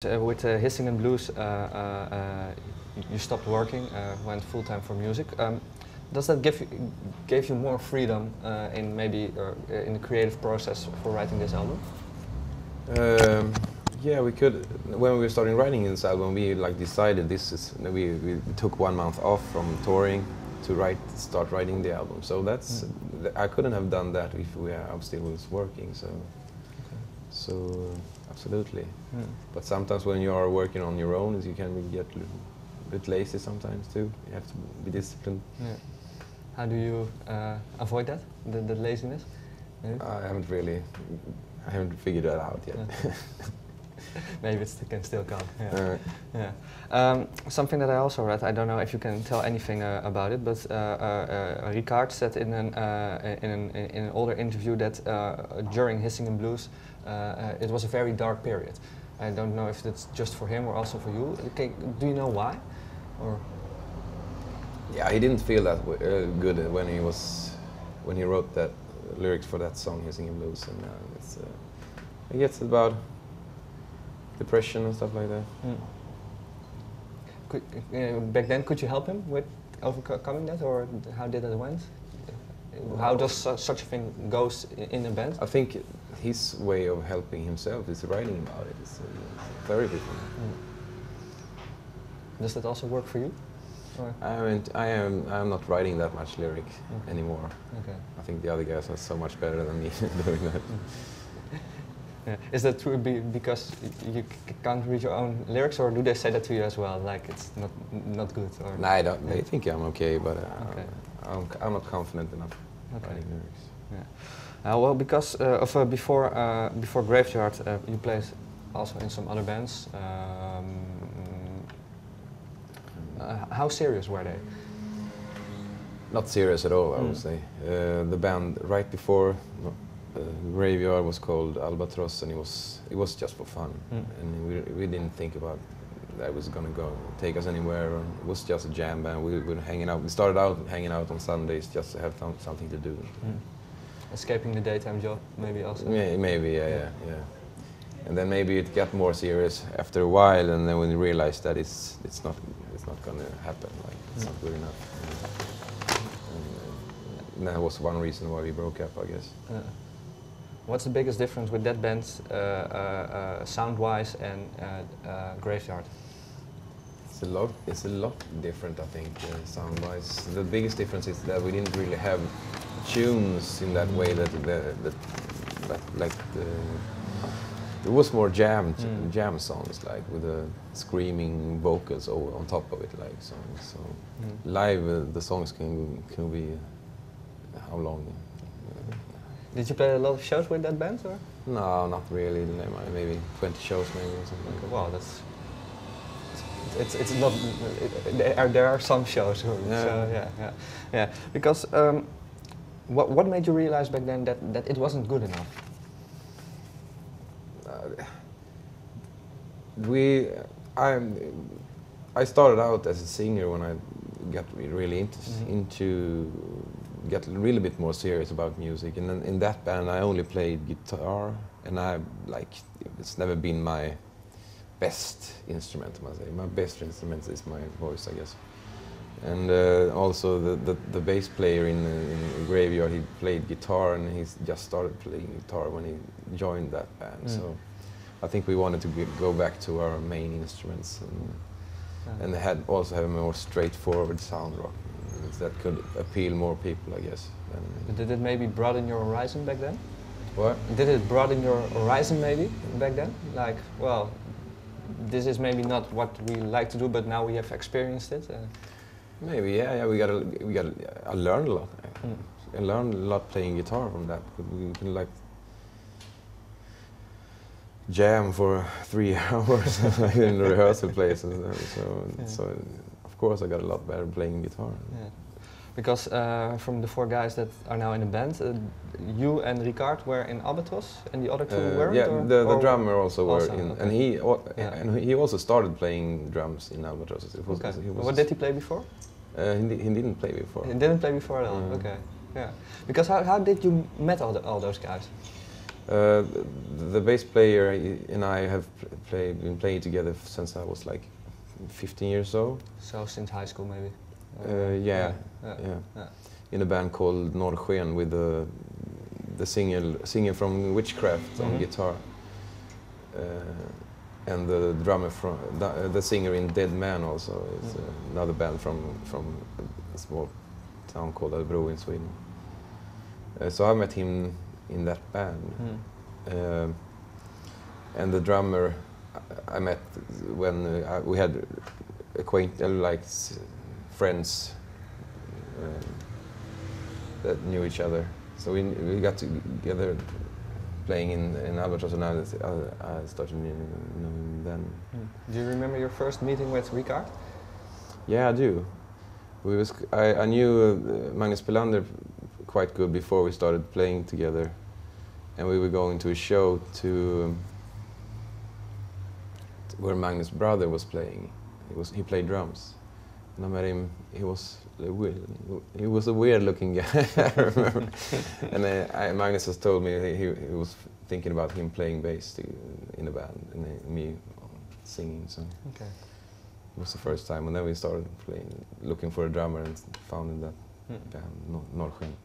With Hissing and Blues, you stopped working, went full-time for music. Does that gave you more freedom in maybe in the creative process for writing this album? Yeah, we could. When we were starting writing this album, we decided we took 1 month off from touring to start writing the album. So that's I couldn't have done that if I still was working. So absolutely. But sometimes when you are working on your own, you can get a bit lazy sometimes too. You have to be disciplined. Yeah. How do you avoid that, the laziness? Maybe? I haven't figured that out yet. Yeah. Maybe it can still come. Yeah. Yeah. Something that I also read, I don't know if you can tell anything about it, but Ricard said in an older interview that during Hissing and Blues, it was a very dark period. I don't know if that's just for him or also for you. Okay, do you know why? Or? Yeah, he didn't feel that good when he wrote that lyrics for that song, Hissing and Blues, and I guess it's about depression and stuff like that. Back then, could you help him with overcoming that, or how did it went? How does such a thing goes in a band? I think his way of helping himself is writing about it. It's therapy for me. Does that also work for you? Or? I'm not writing that much lyric anymore. Okay. I think the other guys are so much better than me doing that. Yeah. Is that true because you can't read your own lyrics, or do they say that to you as well, like it's not good? Or? No, I don't. They think I'm okay, but I'm not confident enough writing lyrics. Yeah. Well, because before Graveyard, you played also in some other bands. How serious were they? Not serious at all, I would say. The band right before Graveyard was called Albatros, and it was just for fun, and we didn't think about that was going to take us anywhere. It was just a jam band. We were hanging out. We started out hanging out on Sundays just to have something to do. Escaping the daytime job, maybe also. Maybe, yeah. And then maybe it got more serious after a while, and then when you realized that it's not going to happen, like it's not good enough. And that was one reason why we broke up, I guess. What's the biggest difference with that band, sound-wise, and Graveyard? It's a lot different, I think, sound-wise. The biggest difference is that we didn't really have tunes in that way. There was more jam songs, like with the screaming vocals on top of it, like songs. So live, the songs can be how long? Did you play a lot of shows with that band, or? No, not really. Maybe 20 shows, maybe or something. Okay, wow, that's. It's not. There are some shows. Yeah. So, yeah. Because what made you realize back then that it wasn't good enough? I started out as a singer when I got really get a little bit more serious about music, and then in that band I only played guitar, and it's never been my best instrument, I must say. My best instrument is my voice, I guess. And also the bass player in Graveyard, he played guitar, and he just started playing guitar when he joined that band. So I think we wanted to go back to our main instruments, and also have a more straightforward sound rock that could appeal more people, I guess. Did it maybe broaden your horizon back then? What? Did it broaden your horizon maybe back then? Like, well, this is maybe not what we like to do, but now we have experienced it. Maybe, yeah. I learned a lot. I learned a lot playing guitar from that. We can jam for 3 hours in the rehearsal place, so of course I got a lot better playing guitar. Yeah. Because from the 4 guys that are now in the band, you and Ricard were in Albatros, and the other 2 weren't? Yeah, the drummer also were in, okay. and he also started playing drums in Albatros. What did he play before? He didn't play before. He didn't play before at all. Okay, yeah. Because how did you met all those guys? The bass player and I have been playing together since I was like 15 years old. So since high school, maybe. Yeah. In a band called Norrsken with the singer from Witchcraft on guitar, and the drummer from the singer in Dead Man also. It's another band from a small town called Albatros in Sweden. So I met him in that band, and the drummer I met when we had friends that knew each other. So we got together playing in Albatross, and I started knowing then. Do you remember your first meeting with Ricard? Yeah, I do. I knew Magnus Pelander quite good before we started playing together, and we were going to a show where Magnus' brother was playing. He played drums, and I met him. He was a weird-looking guy, I remember. And Magnus has told me he was thinking about him playing bass in a band, and me singing. So it was the first time, and then we started looking for a drummer, and found in that band Norrsken.